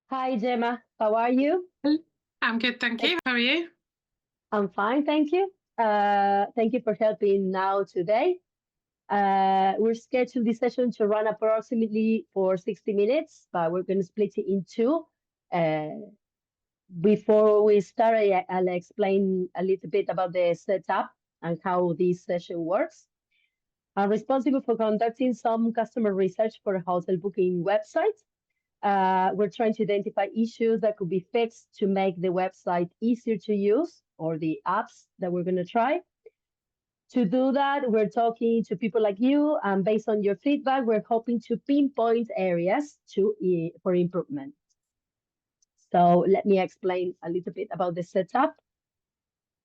Hi, Gemma. How are you? I'm good, thank Thank- you. How are you? I'm fine, thank you. Thank you for helping now today. We're scheduled this session to run approximately for 60 minutes, but we're going to split it in two. Uh, Before we start, I'll explain a little bit about the setup and how this session works. I'm responsible for conducting some customer research for a hotel booking website. We're trying to identify issues that could be fixed to make the website easier to use or the apps that we're going to try. To do that, we're talking to people like you, and based on your feedback, we're hoping to pinpoint areas for improvement. So let me explain a little bit about the setup.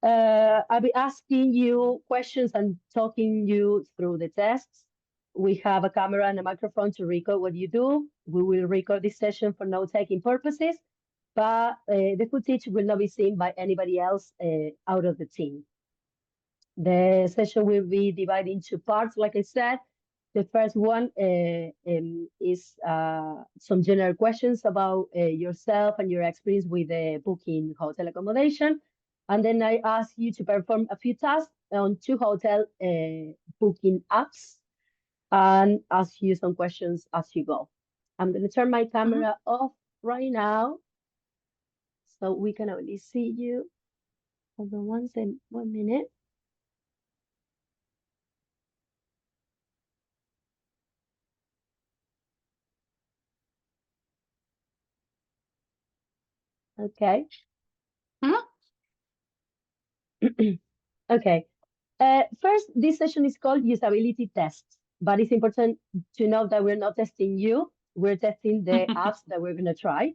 I'll be asking you questions and talking you through the tests. We have a camera and a microphone to record what you do. We will record this session for note-taking purposes, but the footage will not be seen by anybody else out of the team. The session will be divided into parts, like I said. The first one is some general questions about yourself and your experience with booking hotel accommodation. And then I ask you to perform a few tasks on two hotel booking apps and ask you some questions as you go. I'm going to turn my camera off right now so we can only see you. Hold on 1 minute. Okay. Okay. First, this session is called usability tests, but it's important to know that we're not testing you. We're testing the apps that we're going to try.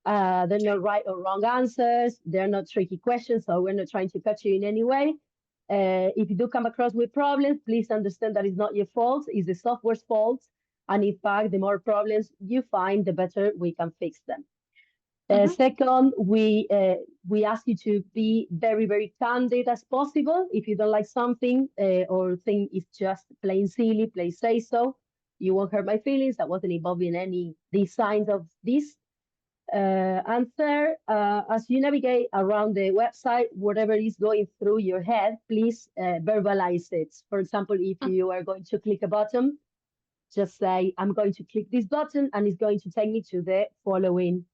They're not right or wrong answers. They're not tricky questions, so we're not trying to catch you in any way. If you do come across with problems, please understand that it's not your fault, it's the software's fault. And in fact, the more problems you find, the better we can fix them. Second, we ask you to be very, very candid as possible. If you don't like something or think it's just plain silly, please say so. You won't hurt my feelings. I wasn't involved in any designs of this. And third, as you navigate around the website, whatever is going through your head, please verbalize it. For example, if you are going to click a button, just say, I'm going to click this button and it's going to take me to the following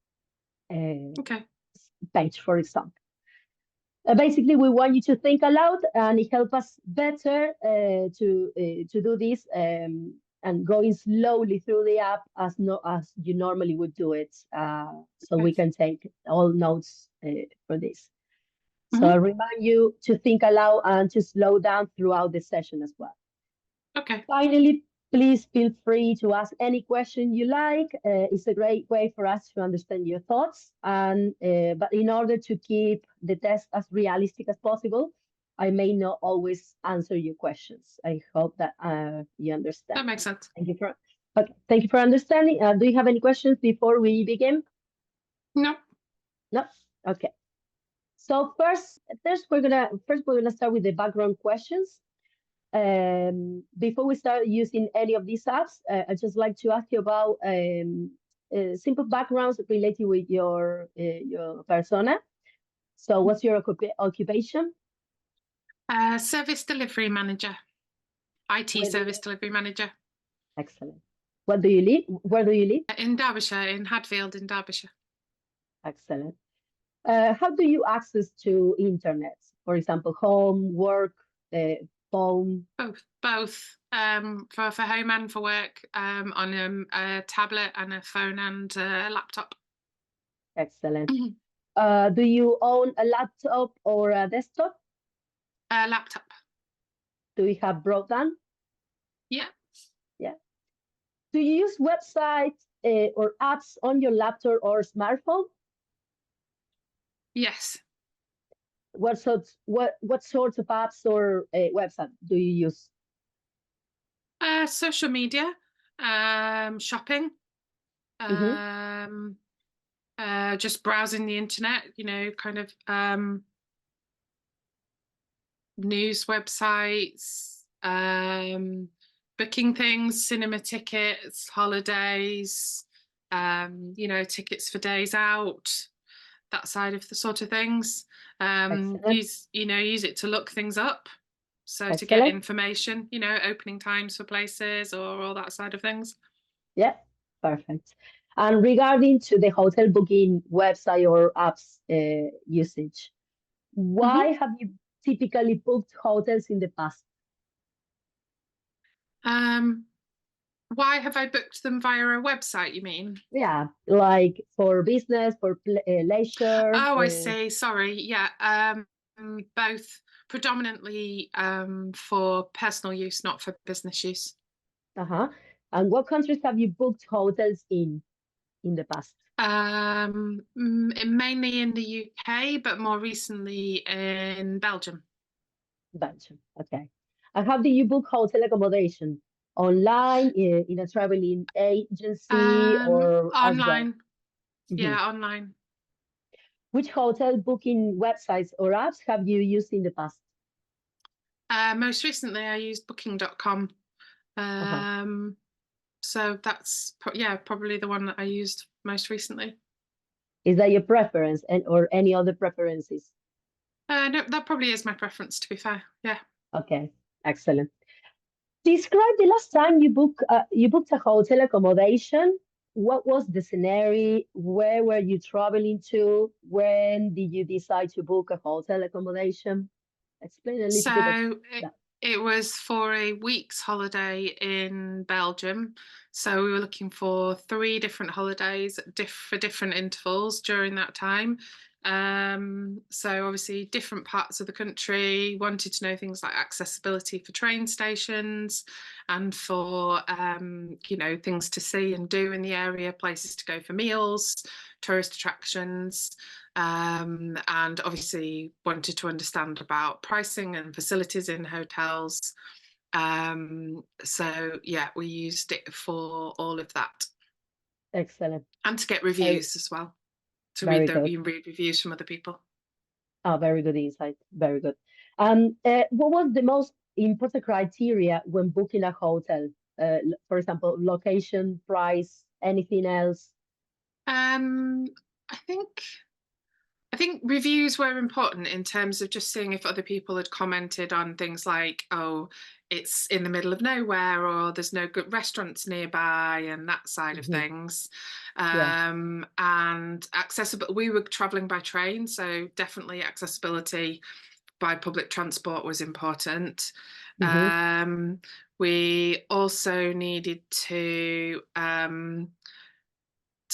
page, for example. Basically, we want you to think aloud, and it helps us better to do this and going slowly through the app as you normally would do it, so we can take all notes for this. So I remind you to think aloud and to slow down throughout the session as well. Okay. Finally, please feel free to ask any question you like. It's a great way for us to understand your thoughts. And but in order to keep the test as realistic as possible, I may not always answer your questions. I hope that you understand. That makes sense. Thank you for understanding. Do you have any questions before we begin? No. No. Okay. So first we're gonna start with the background questions. Before we start using any of these apps, I'd just like to ask you about simple backgrounds related with your persona. So what's your occupation? Service delivery manager. IT service delivery manager. Excellent. Where do you live? In Derbyshire, in Hadfield in Derbyshire. Excellent. How do you access to internet? For example, home, work, phone? Both. For home and for work, on a tablet and a phone and a laptop. Excellent. Do you own a laptop or a desktop? A laptop. Do you have broadband? Yeah. Yeah. Do you use websites or apps on your laptop or smartphone? Yes. What sorts of apps or websites do you use? Social media, shopping, just browsing the internet, kind of news websites, booking things, cinema tickets, holidays, tickets for days out, that side of the sort of things. Excellent. Use it to look things up. So to get Excellent. information, opening times for places or all that side of things. Yeah, perfect. And regarding to the hotel booking website or apps usage, Mm-hmm. why have you typically booked hotels in the past? Why have I booked them via a website, you mean? Yeah, like for business, for leisure. Oh, I see. Sorry. Yeah. Both predominantly for personal use, not for business use. Uh-huh. And what countries have you booked hotels in the past? Mainly in the UK, but more recently in Belgium. Belgium. Okay. And how do you book hotel accommodation? Online, in a traveling agency, or as well? Online. Mhm. Yeah, online. Which hotel booking websites or apps have you used in the past? Most recently, I used Booking.com. Uh-huh. So that's probably the one that I used most recently. Is that your preference and or any other preferences? No, that probably is my preference, to be fair. Yeah. Okay, excellent. Describe the last time you booked a hotel accommodation. What was the scenario? Where were you traveling to? When did you decide to book a hotel accommodation? Explain a little bit of So that. it was for a week's holiday in Belgium. So we were looking for 3 different holidays for different intervals during that time. So obviously different parts of the country, wanted to know things like accessibility for train stations and for things to see and do in the area, places to go for meals, tourist attractions, and obviously wanted to understand about pricing and facilities in hotels. So yeah, we used it for all of that Excellent. and to get Very, reviews as well. To read very good. you read reviews from other people. Very good insight. Very good. What was the most important criteria when booking a hotel? For example, location, price, anything else? Um, I think I think reviews were important in terms of just seeing if other people had commented on things like, oh, it's in the middle of nowhere, or there's no good restaurants nearby, and that side of Mhm. things. Yeah. And accessible, we were traveling by train, so definitely accessibility by public transport was important. Hmm. We also needed to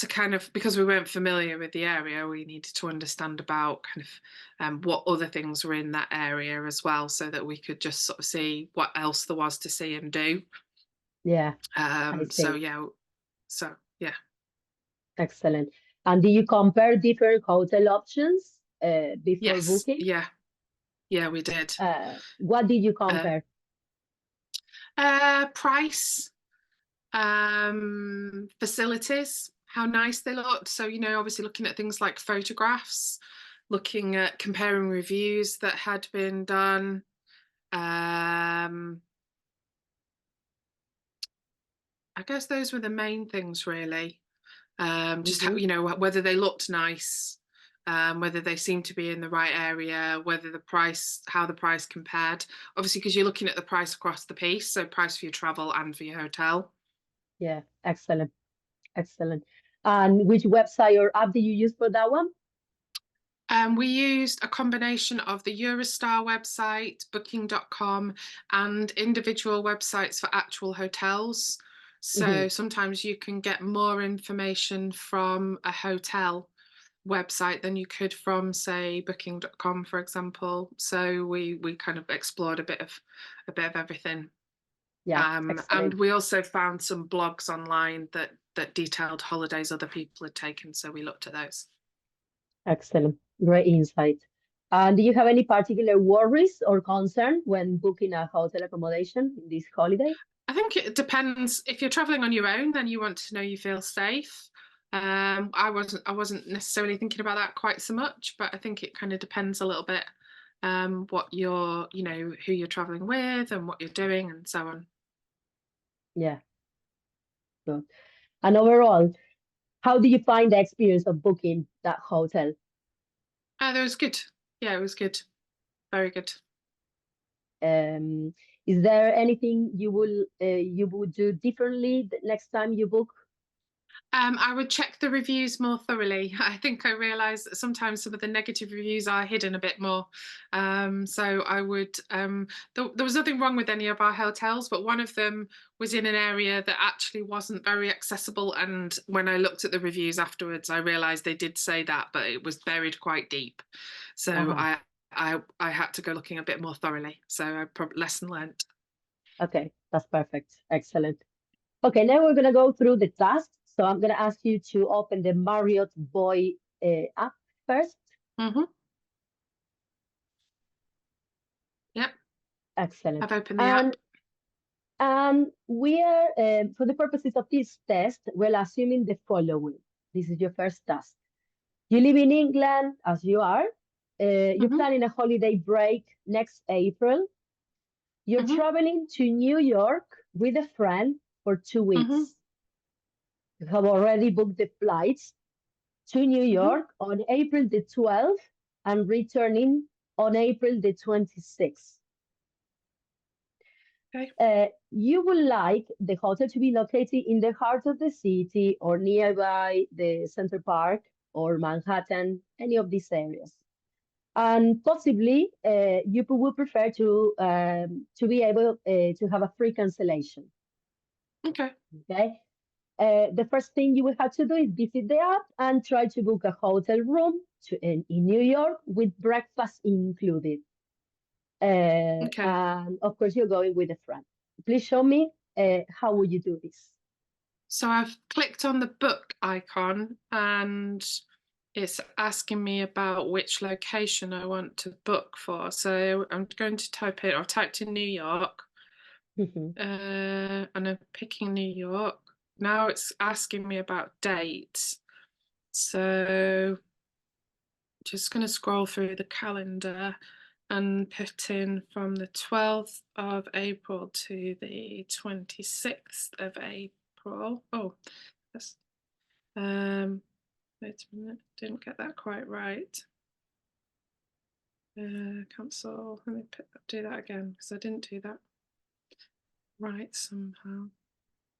kind of, because we weren't familiar with the area, we needed to understand about kind of what other things were in that area as well, so that we could just sort of see what else there was to see and do. Yeah, I So see. yeah, yeah. Excellent. And do you compare different hotel options before Yes, booking? yeah, we did. What did you Uh, compare? Price, facilities, how nice they looked. So, obviously looking at things like photographs, looking at comparing reviews that had been done. I guess those were the main things really. Just Hmm. whether they looked nice, whether they seemed to be in the right area, whether how the price compared. Obviously, because you're looking at the price across the piece, so price for your travel and for your hotel. Yeah, excellent. Excellent. And which website or app did you use for that one? We used a combination of the Eurostar website, Booking.com, and individual websites for actual hotels. Hmm. So sometimes you can get more information from a hotel website than you could from, say, Booking.com, for example. So we kind of explored a bit of everything. Yeah, And excellent. we also found some blogs online that detailed holidays other people had taken. So we looked at those. Excellent. Great insight. And do you have any particular worries or concern when booking a hotel accommodation in this holiday? I think it depends. If you're traveling on your own, then you want to know you feel safe. I wasn't necessarily thinking about that quite so much, but I think it kind of depends a little bit what who you're traveling with and what you're doing and so on. Yeah, good. And overall, How do you find the experience of booking that hotel? That was good. Yeah, it was good. Very good. Is there anything you would do differently the next time you book? I would check the reviews more thoroughly. I think I realised that sometimes some of the negative reviews are hidden a bit more. So I would. There was nothing wrong with any of our hotels, but one of them was in an area that actually wasn't very accessible. And when I looked at the reviews afterwards, I realised they did say that, but it was buried quite deep. So Uh-huh. I had to go looking a bit more thoroughly. So I probably lesson learned. Okay, that's perfect. Excellent. Okay, now we're gonna go through the tasks. So I'm gonna ask you to open the Marriott Boy app first. Mm-hmm. Yep, Excellent. I've opened the And app. we are, for the purposes of this test, we're assuming the following. This is your first task. You live in England, as you are. You're Mm-hmm. planning a holiday break next April. You're Mm-hmm. traveling to New York with a friend for 2 Mm-hmm. weeks. You have already booked the flights to New Mm-hmm. York on April the 12th and returning on April the 26th. Okay. You would like the hotel to be located in the heart of the city or nearby the Central Park or Manhattan, any of these areas. And possibly you would prefer to be able to have a free cancellation. Okay. Okay. The first thing you will have to do is visit the app and try to book a hotel room in New York with breakfast included. Okay. And of course, you're going with a friend. Please show me how would you do this? So I've clicked on the book icon and it's asking me about which location I want to book for. So I'm going to I've typed in New York, Mhm. and I'm picking New York. Now it's asking me about dates. So just going to scroll through the calendar and put in from the 12th of April to the 26th of April. Oh, that's wait a minute, didn't get that quite right. Cancel. Let me do that again because I didn't do that right somehow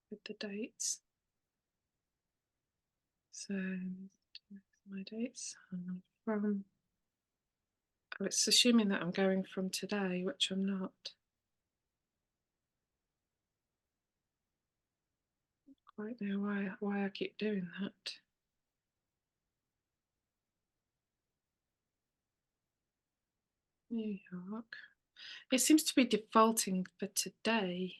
with the dates. So my dates from. Oh, it's assuming that I'm going from today, which I'm not. Quite know why I keep doing that. New York. It seems to be defaulting for today.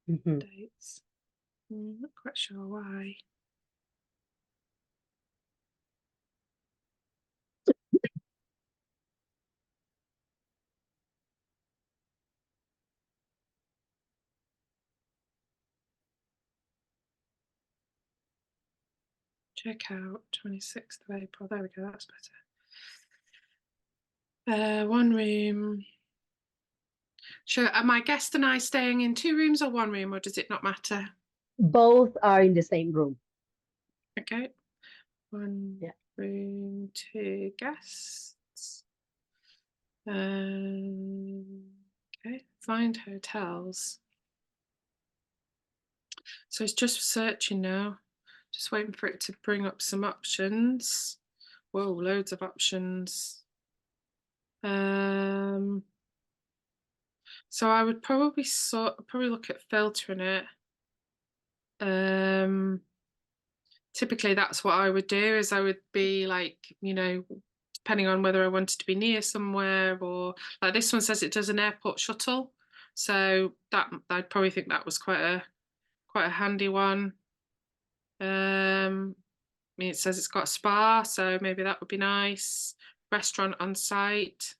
Mhm. Dates. Not quite sure why. Check out 26th of April. There we go, that's better. One room. Sure. Are my guest and I staying in 2 rooms or 1 room, or does it not matter? Both are in the same room. Okay. 1 Yeah. room, 2 guests. Okay, find hotels. So it's just searching now. Just waiting for it to bring up some options. Whoa, loads of options. So I would probably look at filtering it. Typically that's what I would do, is I would be like, depending on whether I wanted to be near somewhere, or like this one says it does an airport shuttle. So that I'd probably think that was quite a handy one. I mean, it says it's got a spa, so maybe that would be nice. Restaurant on site.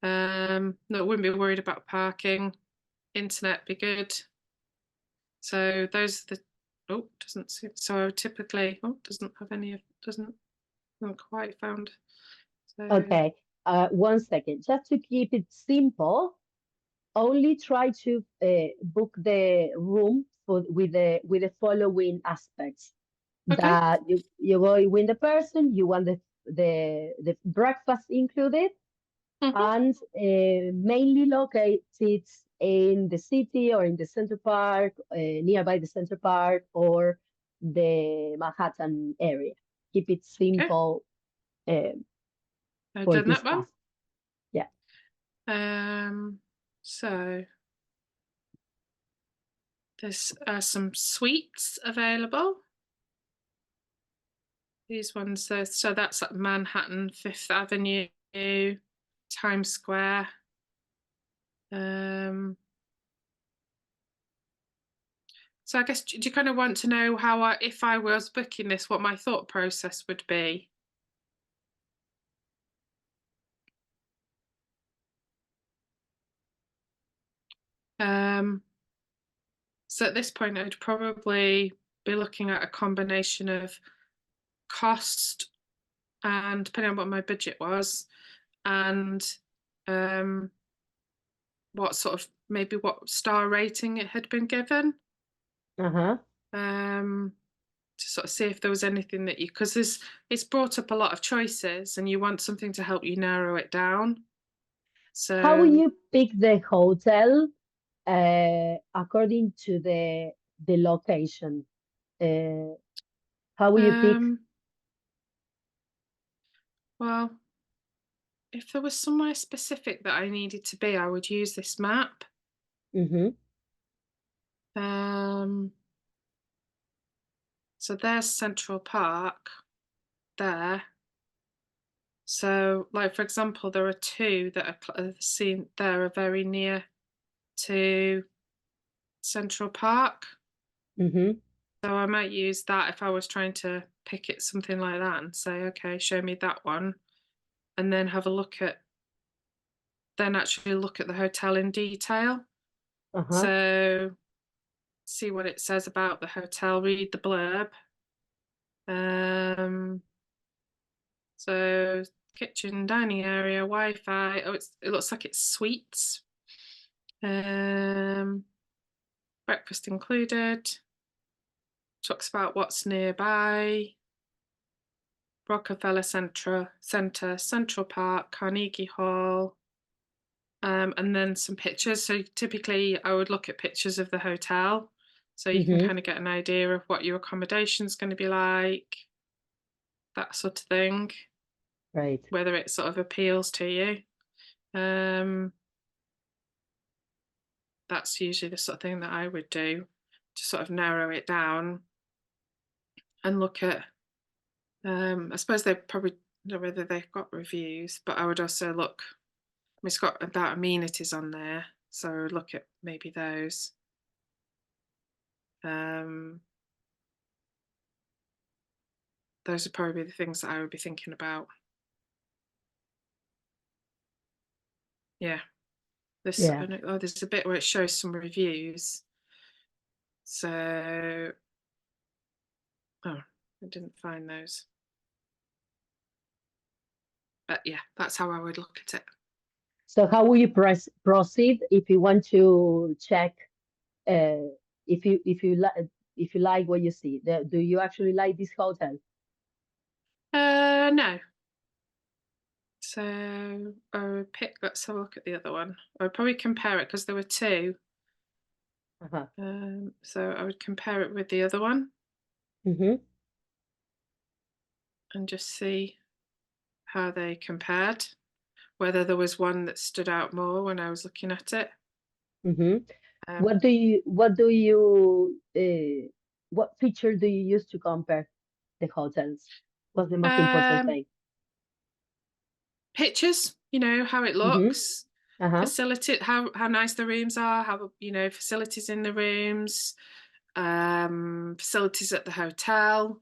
No, I wouldn't be worried about parking. Internet be good. So those are the. Oh, doesn't see. So typically, doesn't have any of. Doesn't. Haven't quite found. So Okay. 1 second. Just to keep it simple, only try to book the room with the following aspects. Okay. That you go with the person, you want the breakfast included, and mainly located in the city or in the Center Park, nearby the Center Park or the Manhattan area. Keep it Okay. simple I've for done this that one. task. Yeah. So there's some suites available. These ones, so that's at Manhattan, Fifth Avenue, Times Square. So I guess, do you kind of want to know how if I was booking this, what my thought process would be? So at this point, I'd probably be looking at a combination of cost and depending on what my budget was, and what sort of maybe what star rating it had been given. Uh-huh. To sort of see if there was anything that you, because it's brought up a lot of choices and you want something to help you narrow it down. How will So you pick the hotel according to the location? Uh, how will you pick? well, if there was somewhere specific that I needed to be, I would use this map. Mm-hmm. So there's Central Park there. So, like for example, there are two that are seen there are very near to Central Park. Mm-hmm. So I might use that if I was trying to pick it something like that and say, okay, show me that one, and then have a look at, then actually look at the hotel in detail. Uh-huh. So see what it says about the hotel, read the blurb. So kitchen, dining area, Wi-Fi. Oh, it looks like it's suites. Breakfast included. Talks about what's nearby. Rockefeller Center, Central Park, Carnegie Hall, and then some pictures. So typically I would look at pictures of the hotel so you can Mm-hmm. kind of get an idea of what your accommodation is going to be like, that sort of thing, Right. whether it sort of appeals to you. That's usually the sort of thing that I would do to sort of narrow it down and look at, I suppose they probably know whether they've got reviews, but I would also look, it's got about amenities on there, so I would look at maybe those. Those would probably be the things that I would be thinking about. Yeah, this, Yeah. oh, there's a bit where it shows some reviews. So, oh, I didn't find those. But yeah, that's how I would look at it. So how will you proceed if you want to check if you like what you see? Do you actually like this hotel? No. So I would pick, let's have a look at the other one. I would probably compare it because there were two. Uh-huh. So I would compare it with the other one Mm-hmm. and just see how they compared, whether there was one that stood out more when I was looking at it. Mm-hmm. Um, What feature do you use to compare the hotels? What's the most important um, thing? Pictures, how it Mm-hmm. looks, Uh-huh. facility, how nice the rooms are, how facilities in the rooms, facilities at the hotel,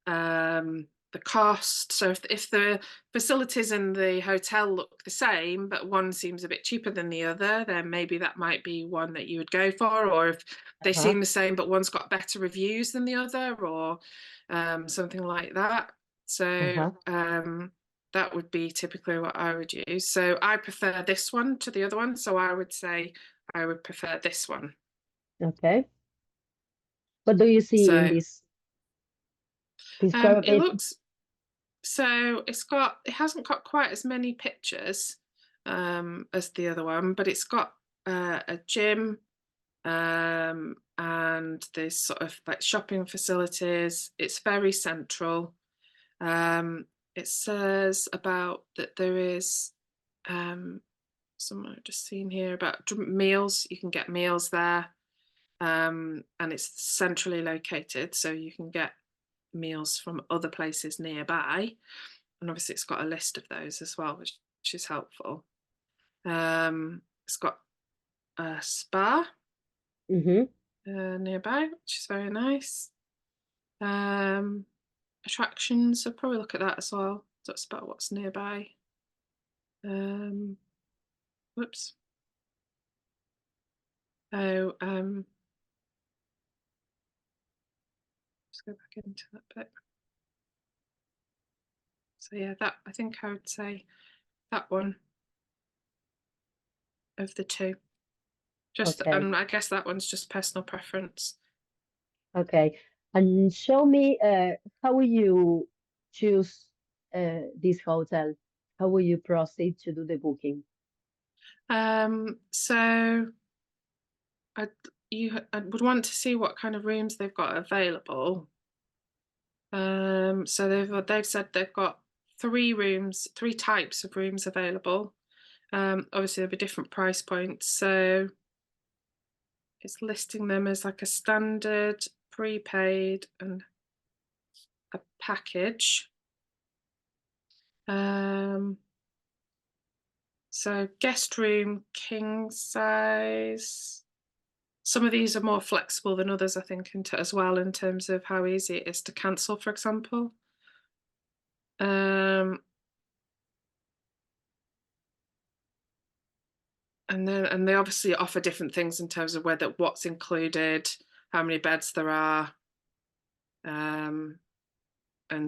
the cost. So if the facilities in the hotel look the same, but one seems a bit cheaper than the other, then maybe that might be one that you would go for. Or if they Uh-huh. seem the same, but one's got better reviews than the other, or something like that. So Uh-huh. that would be typically what I would use. So I prefer this one to the other one. So I would say I would prefer this one. Okay. What do you see in So this? Describe a it bit. looks, so it hasn't got quite as many pictures as the other one, but it's got a gym and there's sort of like shopping facilities. It's very central. It says about that there is someone I've just seen here about meals. You can get meals there, and it's centrally located, so you can get meals from other places nearby. And obviously, it's got a list of those as well, which is helpful. It's got a spa nearby, which is very nice. Attractions, I'll probably look at that as well. That's about what's nearby. Whoops. Oh, let's go back into that bit. So yeah, that I think I would say that one of the two. Just Okay. and I guess that one's just personal preference. Okay. And show me how will you choose this hotel? How will you proceed to do the booking? So I would want to see what kind of rooms they've got available. So they've said they've got three types of rooms available. Obviously there'll be different price points. So it's listing them as like a standard, prepaid, and a package. So guest room, king size. Some of these are more flexible than others, I think, as well in terms of how easy it is to cancel, for example. And they obviously offer different things in terms of what's included, how many beds there are, and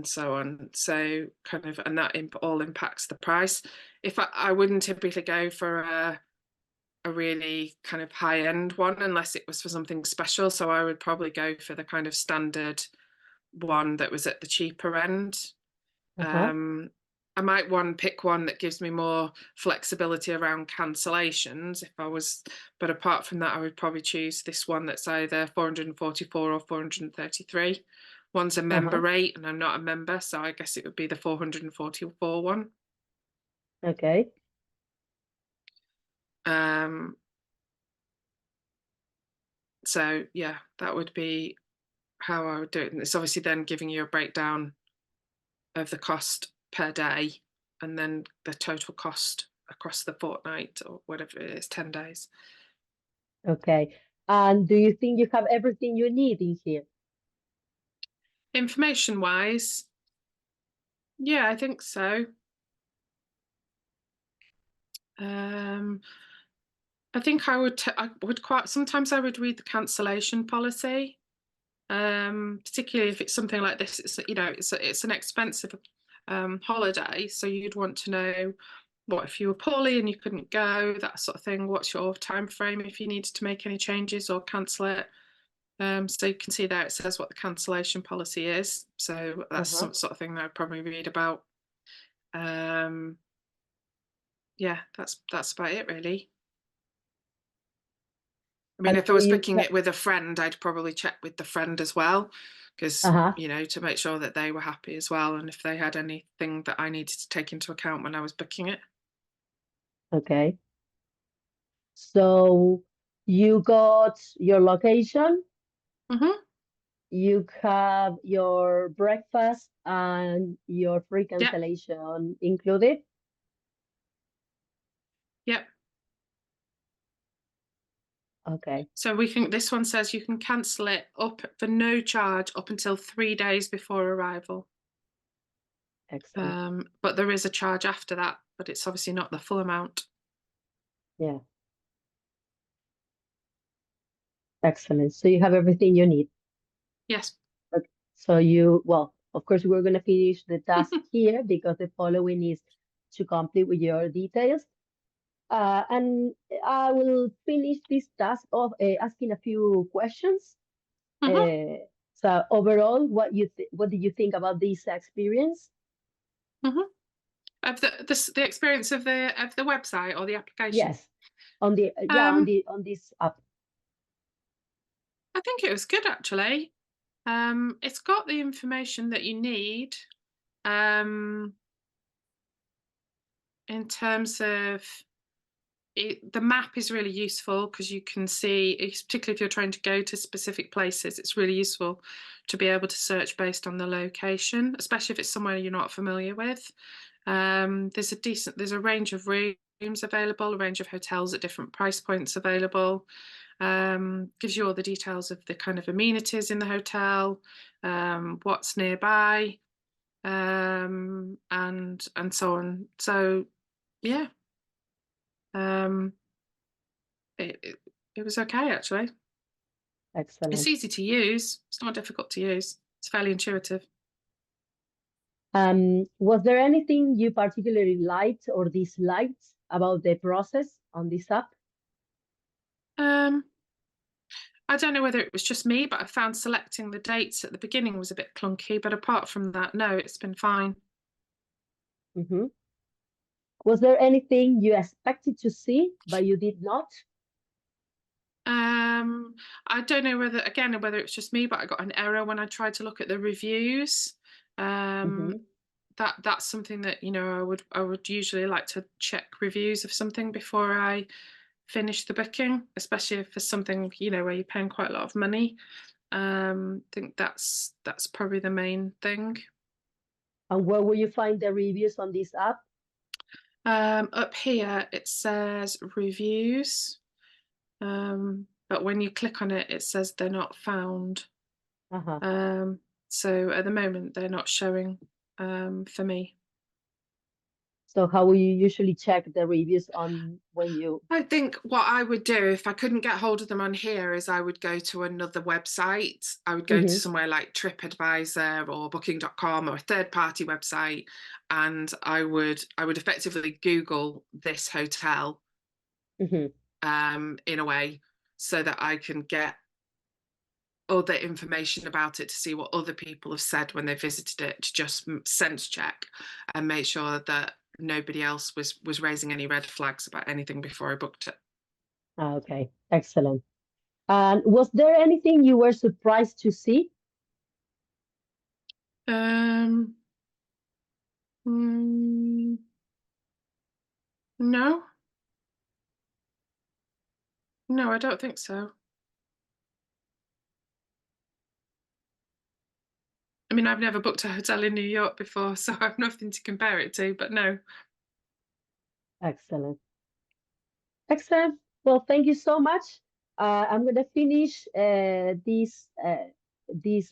so on. So kind of, and that all impacts the price. If I wouldn't typically go for a really kind of high end one unless it was for something special. So I would probably go for the kind of standard one that was at the cheaper end. I might pick one that gives me more flexibility around cancellations if I was, but apart from that, I would probably choose this one that's either 444 or 433. One's a member rate and I'm not a member, so I guess it would be the 444 one. Okay. So yeah, that would be how I would do it. And it's obviously then giving you a breakdown of the cost per day and then the total cost across the fortnight or whatever it is, 10 days. Okay. And do you think you have everything you need in here? Information wise, yeah, I think so. I think I would sometimes I would read the cancellation policy, particularly if it's something like this. It's it's an expensive holiday, so you'd want to know what if you were poorly and you couldn't go, that sort of thing. What's your time frame if you needed to make any changes or cancel it? So you can see there it says what the cancellation policy is. So that's some sort of thing that I'd probably read about. Yeah, that's about it really. I mean, And if I was booking it with a friend, I'd probably check with the friend as well, because to make sure that they were happy as well, and if they had anything that I needed to take into account when I was booking it. Okay. So you got your location, you have your breakfast and your free Yep. cancellation included. Yep. Okay. So this one says you can cancel it up for no charge up until 3 days before arrival. Excellent. But there is a charge after that, but it's obviously not the full amount. Yeah. Excellent. So you have everything you need. Yes. Okay. So well, of course, we're going to finish the task here because the following is to complete with your details. And I will finish this task of asking a few questions. Mm-hmm. So overall, what did you think about this experience? Mm-hmm. Of the experience of the website or the application. Yes, on the Um, on this app. I think it was good actually. It's got the information that you need. Um, in terms of the map is really useful because you can see, particularly if you're trying to go to specific places, it's really useful to be able to search based on the location, especially if it's somewhere you're not familiar with. There's a range of rooms available, a range of hotels at different price points available. Gives you all the details of the kind of amenities in the hotel, what's nearby, and so on. So yeah, um, it was okay actually. It's Excellent. easy to use. It's not difficult to use. It's fairly intuitive. Was there anything you particularly liked or disliked about the process on this app? Um, I don't know whether it was just me, but I found selecting the dates at the beginning was a bit clunky. But apart from that, no, it's been fine. Hmm. Was there anything you expected to see but you did not? Um, I don't know whether it's just me, but I got an error when I tried to look at the reviews. Um, Hmm. that's something that I would usually like to check reviews of something before I finish the booking, especially if it's something where you're paying quite a lot of money. I think that's probably the main thing. And where will you find the reviews on this app? Up here it says reviews, but when you click on it, it says they're not found. Uh-huh. Um, so at the moment, they're not showing for me. So how will you usually check the reviews on when you? I think what I would do if I couldn't get hold of them on here is I would go to another website. I would go to Hmm. somewhere like TripAdvisor or Booking.com or a third-party website, and I would effectively Google this hotel Hmm. in a way so that I can get other information about it to see what other people have said when they visited it, to just sense check and make sure that nobody else was raising any red flags about anything before I booked it. Okay, excellent. And was there anything you were surprised to see? Um, mm, no, no, I don't think so. I mean, I've never booked a hotel in New York before, so I've nothing to compare it to, but no. Excellent. Excellent. Well, thank you so much. I'm going to finish this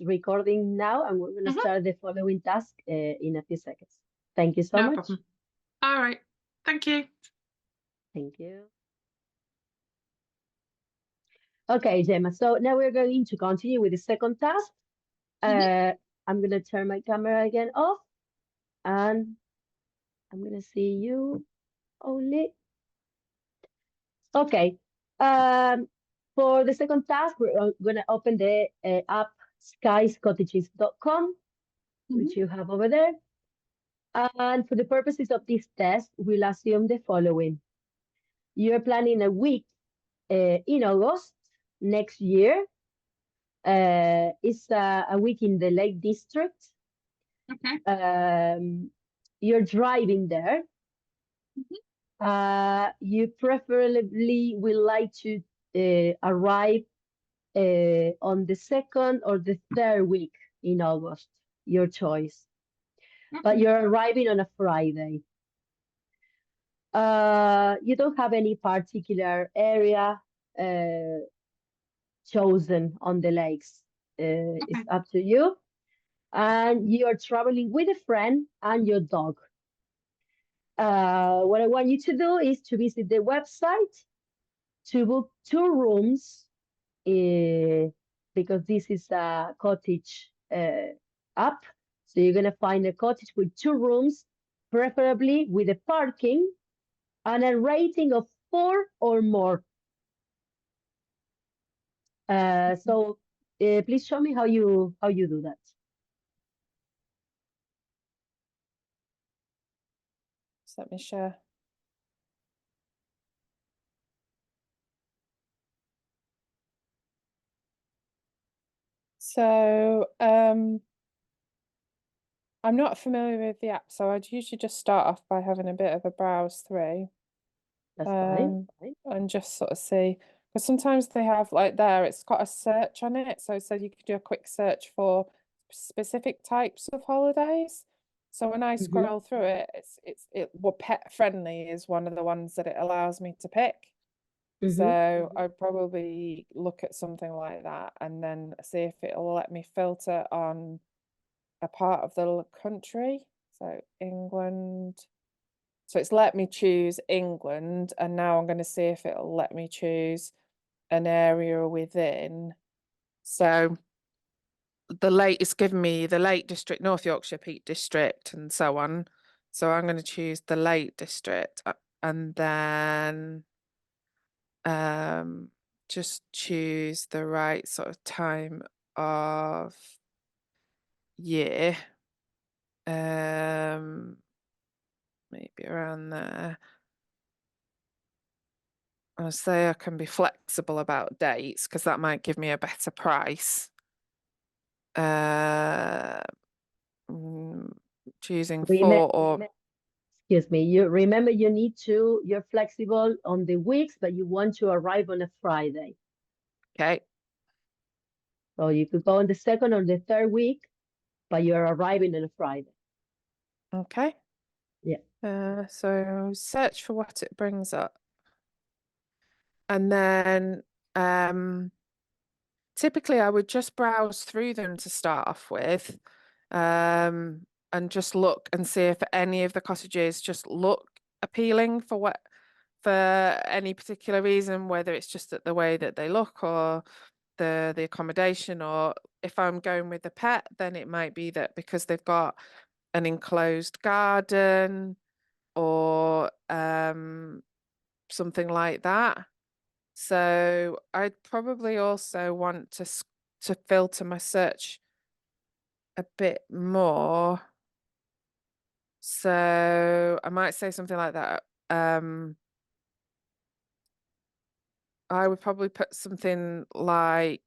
recording now, and we're going to Mhm. start the following task in a few seconds. Thank you so No much. problem. All right. Thank you. Thank you. Okay, Gemma. So now we're going to continue with the second task. Mhm. Uh, I'm going to turn my camera again off, and I'm going to see you only. Okay. Um, for the second task, we're going to open the app skyscottages.com, which Mhm. you have over there. And for the purposes of this test, we'll assume the following. You're planning a week in August next year. It's a week in the Lake District. Okay. You're driving there. Mhm. You preferably would like to arrive on the second or the third week in August, your choice. But Okay. you're arriving on a Friday. You don't have any particular area uh, chosen on the lakes. It's Okay. up to you. And you are traveling with a friend and your dog. What I want you to do is to visit the website to book 2 rooms because this is a cottage app. So you're going to find a cottage with 2 rooms, preferably with a parking and a rating of 4 or more. So Please show me how you do that. Just let me share. So I'm not familiar with the app, so I'd usually just start off by having a bit of a browse through. That's fine. And just sort of see, because sometimes they have like there, it's got a search on it. So it said you could do a quick search for specific types of holidays. So when I Mm-hmm. scroll through it, well, pet friendly is one of the ones that it allows me to pick. Mm-hmm. So I'd probably look at something like that and then see if it'll let me filter on a part of the country. So England. So it's let me choose England, and now I'm going to see if it'll let me choose an area within. So it's given me the Lake District, North Yorkshire, Peak District, and so on. So I'm going to choose the Lake District and then just choose the right sort of time of year. Maybe around there. I'll say I can be flexible about dates because that might give me a better price. Choosing Remember, 4 or excuse me. You're flexible on the weeks, but you want to arrive on a Friday. okay. So you could go on the second or the third week, but you're arriving on a Friday. Okay. Yeah. So search for what it brings up. And then typically I would just browse through them to start off with. And just look and see if any of the cottages just look appealing for any particular reason, whether it's just the way that they look or the accommodation, or if I'm going with the pet, then it might be that because they've got an enclosed garden or something like that. So I'd probably also want to filter my search a bit more. So I might say something like that. I would probably put something like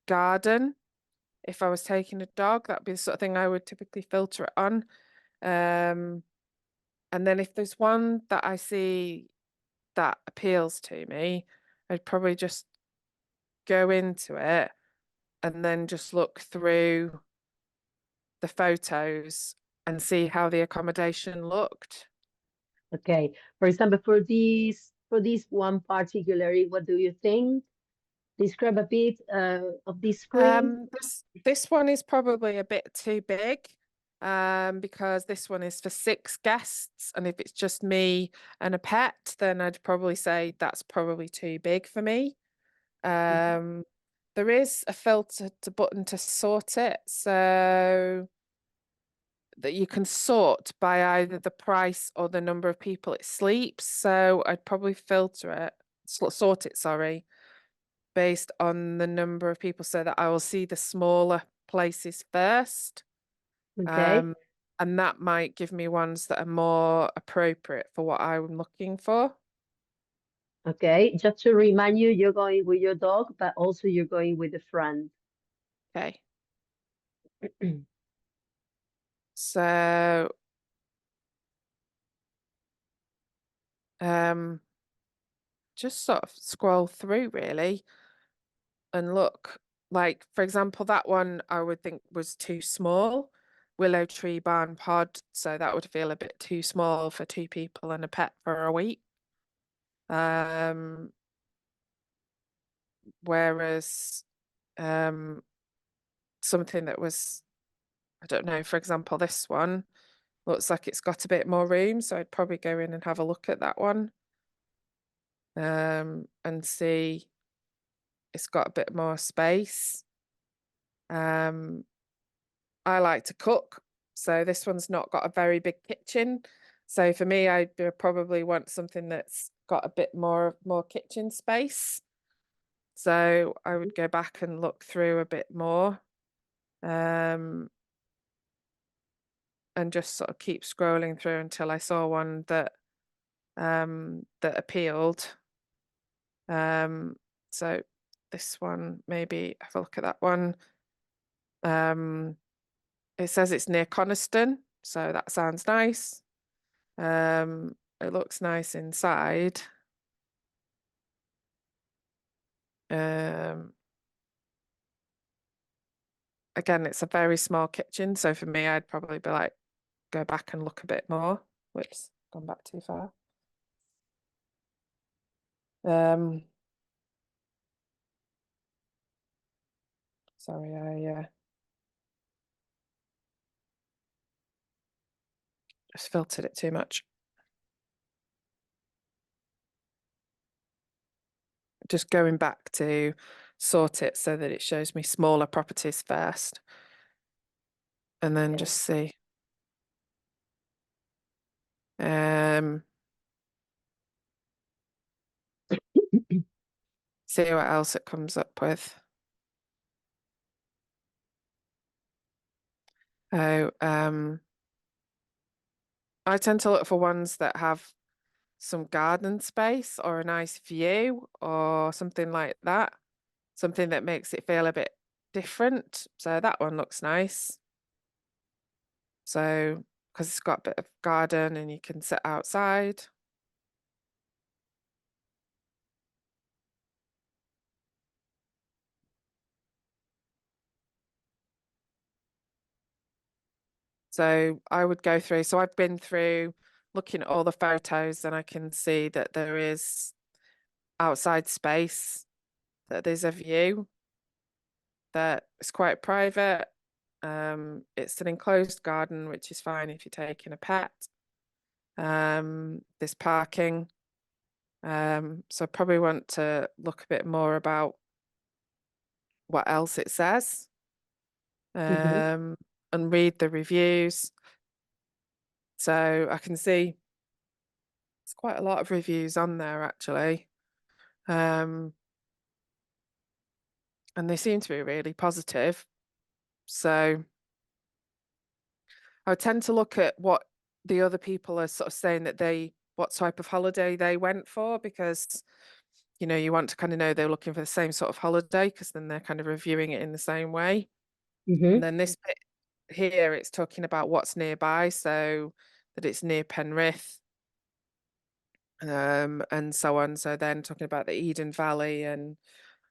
garden. If I was taking a dog, that'd be the sort of thing I would typically filter it on. And then if there's one that I see that appeals to me, I'd probably just go into it and then just look through the photos and see how the accommodation looked. Okay. For example, for this one particularly, what do you think? Describe a bit of this screen. This one is probably a bit too big, because this one is for 6 guests, and if it's just me and a pet, then I'd probably say that's probably too big for me. There is a filter button to sort it, so that you can sort by either the price or the number of people it sleeps. So I'd probably sort it, sorry, based on the number of people so that I will see the smaller places first. Okay. And that might give me ones that are more appropriate for what I'm looking for. Okay. Just to remind you, you're going with your dog, but also you're going with a friend. Okay. So just sort of scroll through really and look. Like, for example, that one I would think was too small. Willow Tree Barn Pod, so that would feel a bit too small for 2 people and a pet for a week. Whereas something that was, I don't know, for example, this one looks like it's got a bit more room, so I'd probably go in and have a look at that one. And see it's got a bit more space. I like to cook, so this one's not got a very big kitchen. So for me, I'd probably want something that's got a bit more kitchen space. So I would go back and look through a bit more, and just sort of keep scrolling through until I saw one that that appealed. So this one, maybe have a look at that one. It says it's near Coniston, so that sounds nice. It looks nice inside. Again, it's a very small kitchen, so for me, I'd probably be like, go back and look a bit more. Whoops, gone back too far. Sorry, I just filtered it too much. Just going back to sort it so that it shows me smaller properties first, and then just see. See what else it comes up with. Oh, I tend to look for ones that have some garden space or a nice view or something like that. Something that makes it feel a bit different. So that one looks nice. So, because it's got a bit of garden and you can sit outside. So I would go through, so I've been through looking at all the photos and I can see that there is outside space, that there's a view, that it's quite private. It's an enclosed garden, which is fine if you're taking a pet. There's parking. So I probably want to look a bit more about what else it says, and read the reviews. So I can see there's quite a lot of reviews on there actually. And they seem to be really positive. So I tend to look at what the other people are sort of saying that what type of holiday they went for, because, you know, you want to kind of know they're looking for the same sort of holiday, because then they're kind of reviewing it in the same way. And then this bit here, it's talking about what's nearby, so that it's near Penrith, and so on. So then talking about the Eden Valley and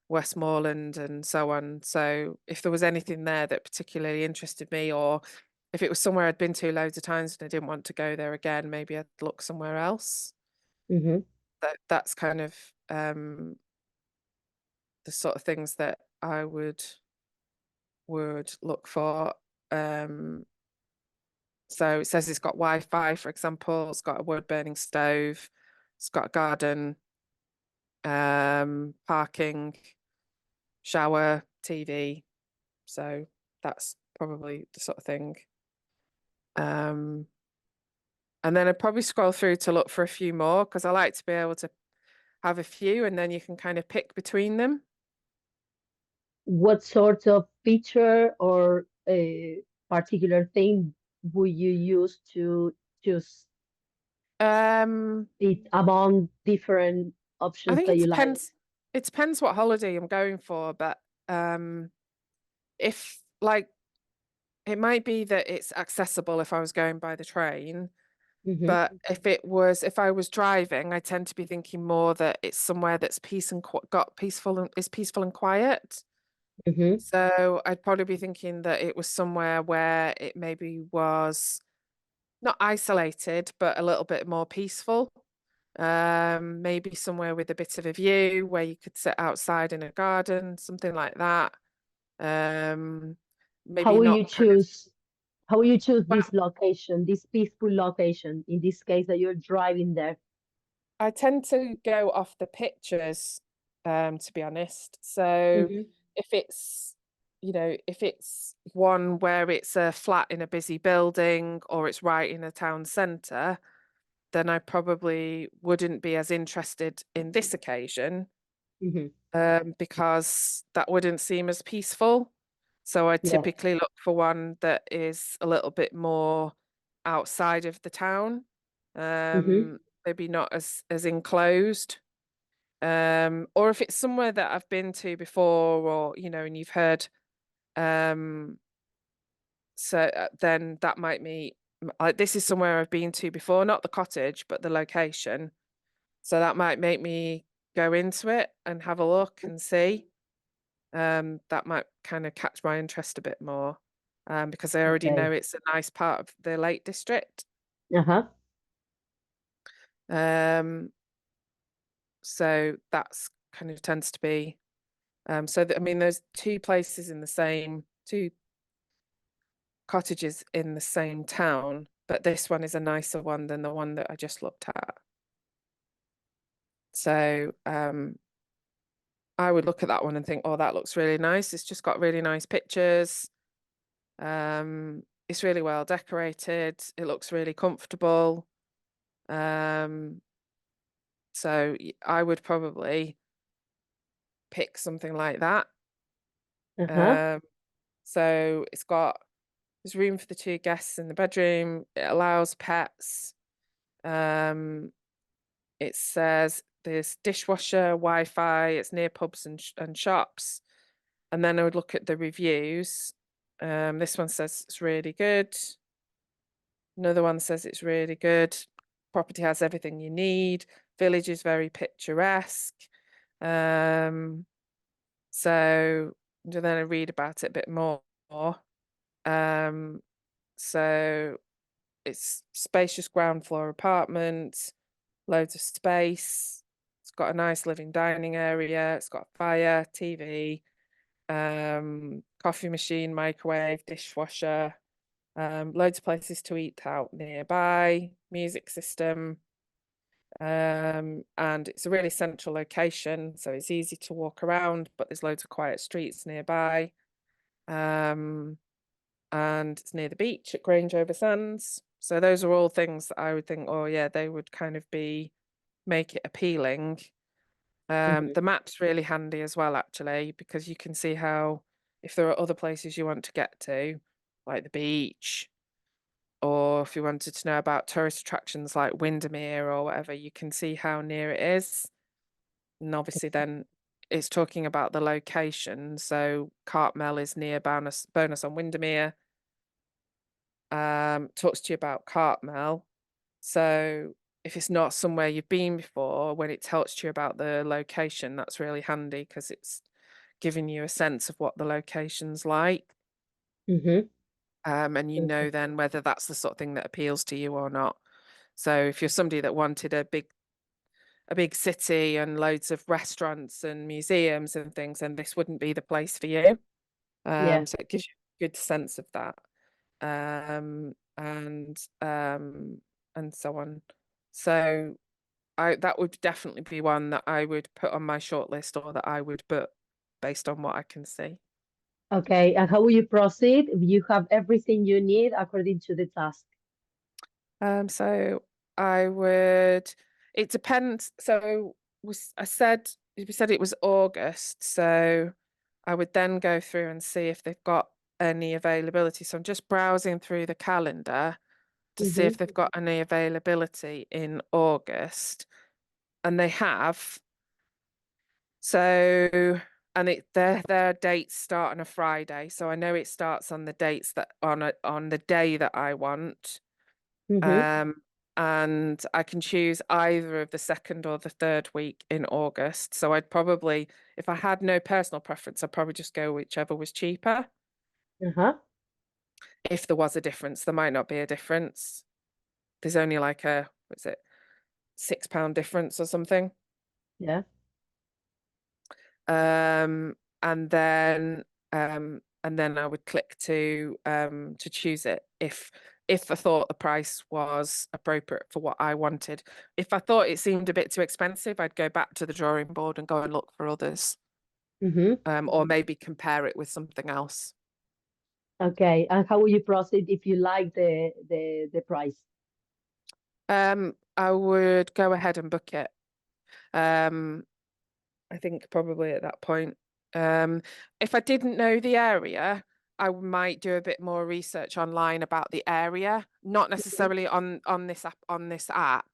Westmoreland and so on. So if there was anything there that particularly interested me, or if it was somewhere I'd been to loads of times and I didn't want to go there again, maybe I'd look somewhere else. That's kind of the sort of things that I would look for. So it says it's got Wi-Fi, for example. It's got a wood-burning stove. It's got a garden, parking, shower, TV. So that's probably the sort of thing. And then I'd probably scroll through to look for a few more, because I like to be able to have a few and then you can kind of pick between them. What sort of feature or a particular thing would you use to choose it among different I options think that it you like? depends. It depends what holiday I'm going for, but if like it might be that it's accessible if I was going by the train, but if I was driving, I tend to be thinking more that it's somewhere that's peaceful and quiet. So I'd probably be thinking that it was somewhere where it maybe was not isolated, but a little bit more peaceful. Maybe somewhere with a bit of a view where you could sit outside in a garden, something like that. Maybe How will not you choose? How will you choose Well, this location, this peaceful location? In this case, that you're driving there. I tend to go off the pictures, to be honest. So if it's, you know, if it's one where it's a flat in a busy building or it's right in a town centre, then I probably wouldn't be as interested in this occasion. because that wouldn't seem as peaceful. So I Yeah. typically look for one that is a little bit more outside of the town, maybe not as enclosed. Or if it's somewhere that I've been to before, or and you've heard, so then that might be like, this is somewhere I've been to before, not the cottage, but the location. So that might make me go into it and have a look and see. That might kind of catch my interest a bit more, because I already know Okay. it's a nice part of the Lake District. Um, so that's kind of tends to be, so I mean, there's two cottages in the same town, but this one is a nicer one than the one that I just looked at. So I would look at that one and think, oh, that looks really nice. It's just got really nice pictures. It's really well decorated. It looks really comfortable. So I would probably pick something like that. So there's room for the 2 guests in the bedroom. It allows pets. It says there's dishwasher, Wi-Fi. It's near pubs and shops. And then I would look at the reviews. This one says it's really good. Another one says it's really good. Property has everything you need. Village is very picturesque. So then I read about it a bit more. So it's spacious ground floor apartment, loads of space. It's got a nice living dining area. It's got fire, TV, coffee machine, microwave, dishwasher, loads of places to eat out nearby, music system. And it's a really central location, so it's easy to walk around, but there's loads of quiet streets nearby. And it's near the beach at Grange-over-Sands. So those are all things that I would think, oh yeah, they would kind of make it appealing. The map's really handy as well, actually, because you can see how, if there are other places you want to get to, like the beach, or if you wanted to know about tourist attractions like Windermere or whatever, you can see how near it is. And obviously then it's talking about the location. So Cartmel is near Bonus on Windermere. Talks to you about Cartmel. So if it's not somewhere you've been before, when it tells you about the location, that's really handy because it's giving you a sense of what the location's like. And you know then whether that's the sort of thing that appeals to you or not. So if you're somebody that wanted a big city and loads of restaurants and museums and things, then this wouldn't be the place for you. So it gives you a good sense of that. And so on. So that would definitely be one that I would put on my shortlist, or that I would book based on what I can see. Okay, and how will you proceed if you have everything you need according to the task? So I would. It depends. So we said it was August, so I would then go through and see if they've got any availability. So I'm just browsing through the calendar to see if they've got any availability in August, and they have. So, and their dates start on a Friday, so I know it starts on the dates that on the day that I want. And I can choose either of the 2nd or the 3rd week in August. So I'd probably, if I had no personal preference, I'd probably just go whichever was cheaper. If there was a difference, there might not be a difference. There's only like what's it, £6 difference or something. Yeah. And then I would click to choose it if I thought the price was appropriate for what I wanted. If I thought it seemed a bit too expensive, I'd go back to the drawing board and go and look for others. Or maybe compare it with something else. Okay, and how will you proceed if you like the price? I would go ahead and book it. I think probably at that point. If I didn't know the area, I might do a bit more research online about the area, not necessarily on this app,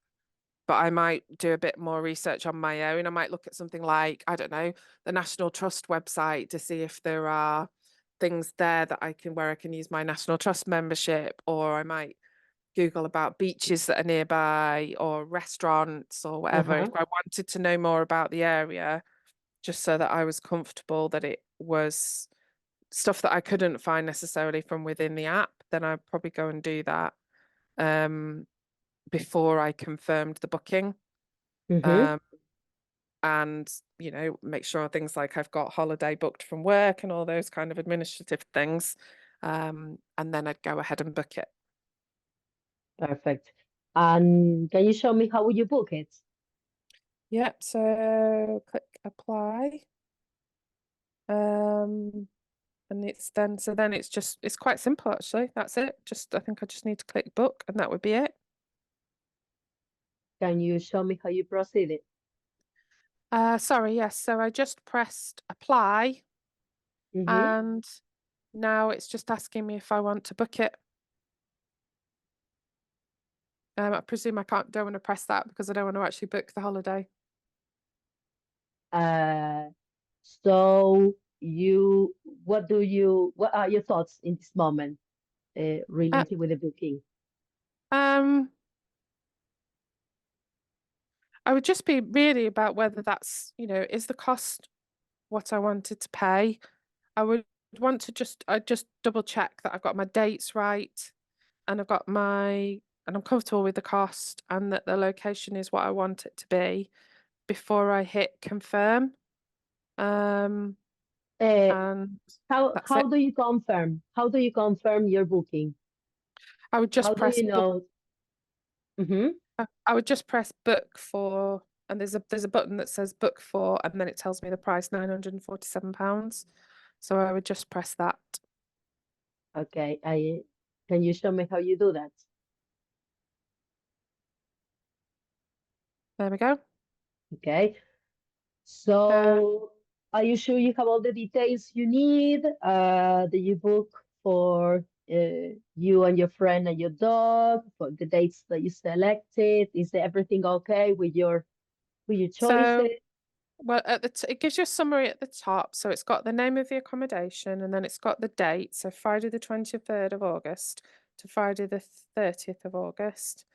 but I might do a bit more research on my own. I might look at something like, I don't know, the National Trust website to see if there are things there that where I can use my National Trust membership, or I might Google about beaches that are nearby or restaurants or whatever. If I wanted to know more about the area, just so that I was comfortable that it was stuff that I couldn't find necessarily from within the app, then I'd probably go and do that before I confirmed the booking. Mm-hmm. And, make sure things like I've got holiday booked from work and all those kind of administrative things. And then I'd go ahead and book it. Perfect. And can you show me how would you book it? Yeah, so click apply. And then it's quite simple actually. That's it. I think I just need to click book and that would be it. Can you show me how you proceed it? Sorry, yes. So I just pressed apply Mm-hmm. and now it's just asking me if I want to book it. I presume don't want to press that because I don't want to actually book the holiday. So what are your thoughts in this moment related with the booking? I would just be really about whether that's, is the cost what I wanted to pay. I would want to I'd just double check that I've got my dates right and I'm comfortable with the cost and that the location is what I want it to be before I hit confirm. And that's How it. do you confirm? How do you confirm your booking? I would just How do press you book. know? Mm-hmm. I would just press book for, and there's a button that says book for, and then it tells me the price, £947. So I would just press that. Okay. Can you show me how you do that? There we go. Okay. So are you sure you have all the details you need? Do you book for you and your friend and your dog for the dates that you selected? Is everything okay with your choices? So, well, it gives you a summary at the top. So it's got the name of the accommodation and then it's got the date. So Friday the 23rd of August to Friday the 30th of August.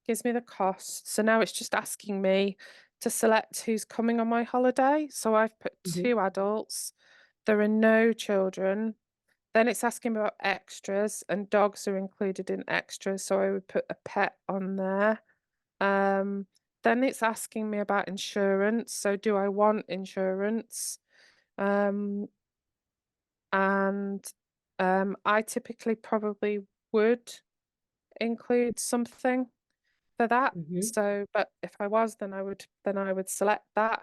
Gives me the cost. So now it's just asking me to select who's coming on my holiday. So I've put Mm-hmm. 2 adults. There are no children. Then it's asking about extras, and dogs are included in extras. So I would put a pet on there. Then it's asking me about insurance. So do I want insurance? And I typically probably would include something for that. Mm-hmm. So, but if I was, then I would select that.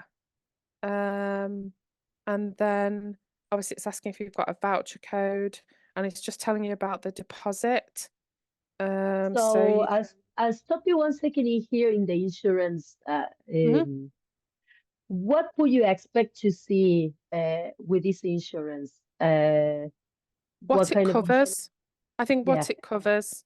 And then obviously it's asking if you've got a voucher code, and it's just telling you about the deposit. So I'll stop you 1 second in here in the insurance. Mhm. What would you expect to see with this insurance? What What it kind of insurance? covers. I think Yeah. what it covers,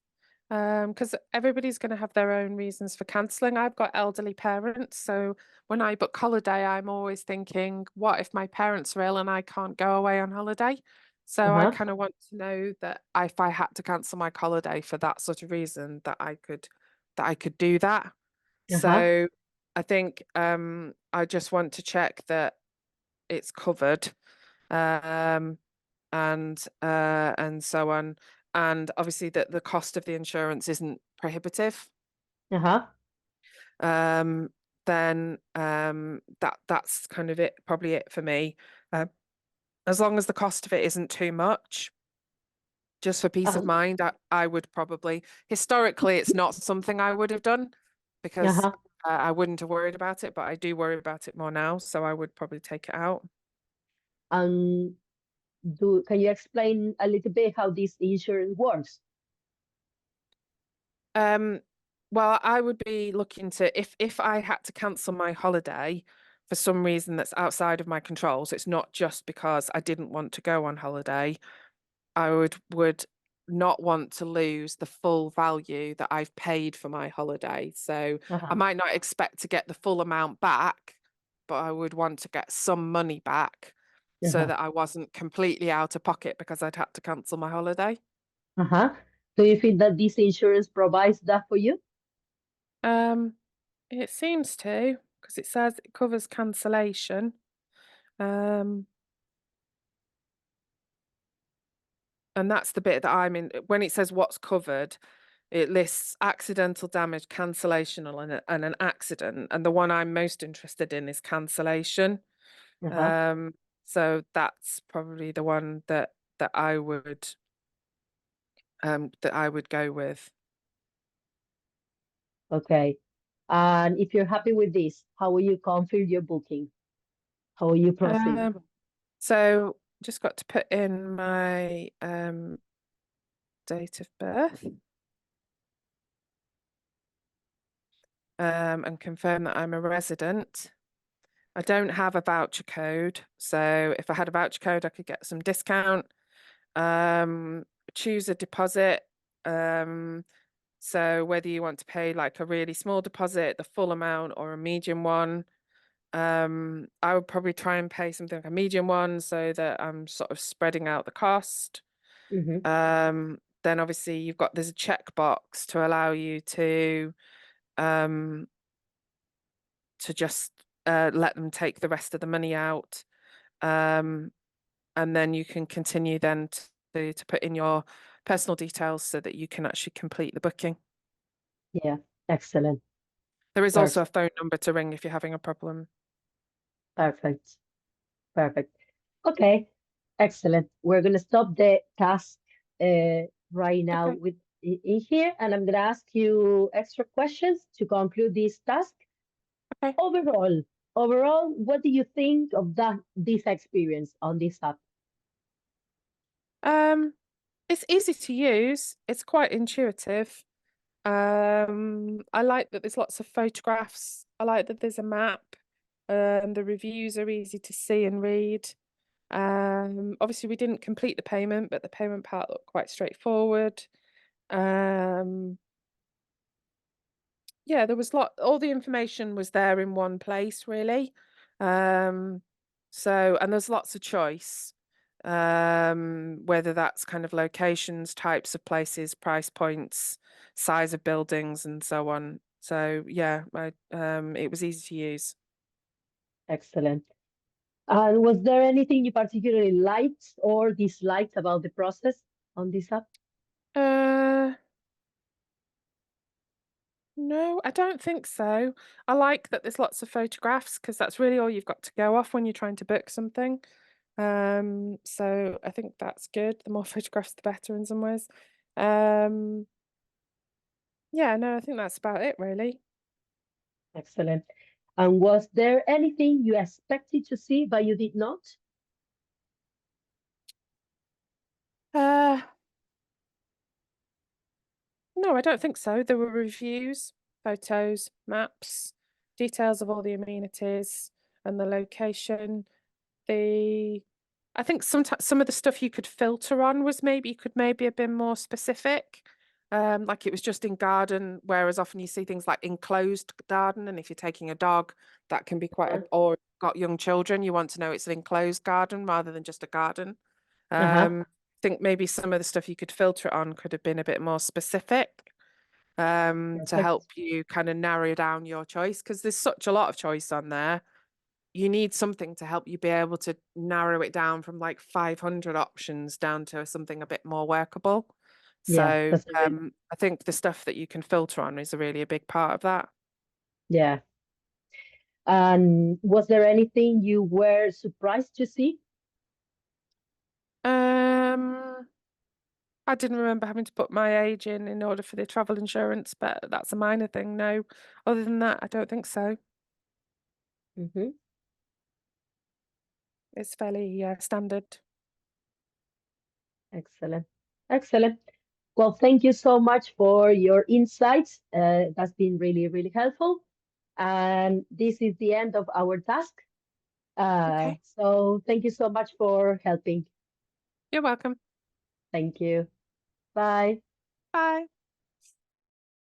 because everybody's going to have their own reasons for cancelling. I've got elderly parents, so when I book holiday, I'm always thinking, what if my parents are ill and I can't go away on holiday? So I Uh-huh. kind of want to know that if I had to cancel my holiday for that sort of reason, that I could do that. Uh-huh. So I think I just want to check that it's covered. And so on. And obviously that the cost of the insurance isn't prohibitive. Uh-huh. Then that's kind of it, probably it for me. As long as the cost of it isn't too much, just for peace of Uh-huh. mind, I would probably, historically, it's not something I would have done because Uh-huh. I wouldn't have worried about it, but I do worry about it more now, so I would probably take it out. And can you explain a little bit how this insurance works? Well, I would be looking to if I had to cancel my holiday for some reason that's outside of my control, so it's not just because I didn't want to go on holiday, I would not want to lose the full value that I've paid for my holiday. So I might not expect to get the full amount back, but I would want to get some money back so that I wasn't completely out of pocket because I'd had to cancel my holiday. Do you feel that this insurance provides that for you? It seems to, because it says it covers cancellation. And that's the bit that I'm in. When it says what's covered, it lists accidental damage, cancellation, and an accident. And the one I'm most interested in is cancellation. So that's probably the one that I would go with. Okay. And if you're happy with this, how will you confirm your booking? How will you proceed? So just got to put in my date of birth and confirm that I'm a resident. I don't have a voucher code, so if I had a voucher code, I could get some discount. Choose a deposit. So whether you want to pay like a really small deposit, the full amount, or a medium one. I would probably try and pay something like a medium one so that I'm sort of spreading out the cost. Then obviously there's a checkbox to allow you to just let them take the rest of the money out. And then you can continue then to put in your personal details so that you can actually complete the booking. Yeah, excellent. There is also a phone number to ring if you're having a problem. Perfect. Perfect. Okay, excellent. We're going to stop the task right now Okay. in here, and I'm going to ask you extra questions to conclude this task. Okay. Overall, what do you think of this experience on this app? It's easy to use. It's quite intuitive. I like that there's lots of photographs. I like that there's a map. The reviews are easy to see and read. Obviously we didn't complete the payment, but the payment part looked quite straightforward. Yeah, there was all the information was there in one place, really. And there's lots of choice. Whether that's kind of locations, types of places, price points, size of buildings, and so on. So yeah, it was easy to use. Excellent. And was there anything you particularly liked or disliked about the process on this app? No, I don't think so. I like that there's lots of photographs because that's really all you've got to go off when you're trying to book something. So I think that's good. The more photographs, the better in some ways. Yeah, no, I think that's about it, really. Excellent. And was there anything you expected to see but you did not? No, I don't think so. There were reviews, photos, maps, details of all the amenities and the location. I think sometimes some of the stuff you could filter on was maybe have been more specific. Like it was just in garden, whereas often you see things like enclosed garden, and if you're taking a dog, that can be quite or got young children, you want to know it's an enclosed garden rather than just a garden. I think maybe some of the stuff you could filter it on could have been a bit more specific to help you kind of narrow down your choice, because there's such a lot of choice on there. You need something to help you be able to narrow it down from like 500 options down to something a bit more workable. Yeah, So I think the stuff that you can filter on is really a big part of that. yeah. And was there anything you were surprised to see? I didn't remember having to put my age in order for the travel insurance, but that's a minor thing. No, other than that, I don't think so. It's fairly standard. Excellent. Excellent. Well, thank you so much for your insights. That's been really, really helpful. And this is the end of our task. Okay. So thank you so much for helping. You're welcome. Thank you. Bye. Bye.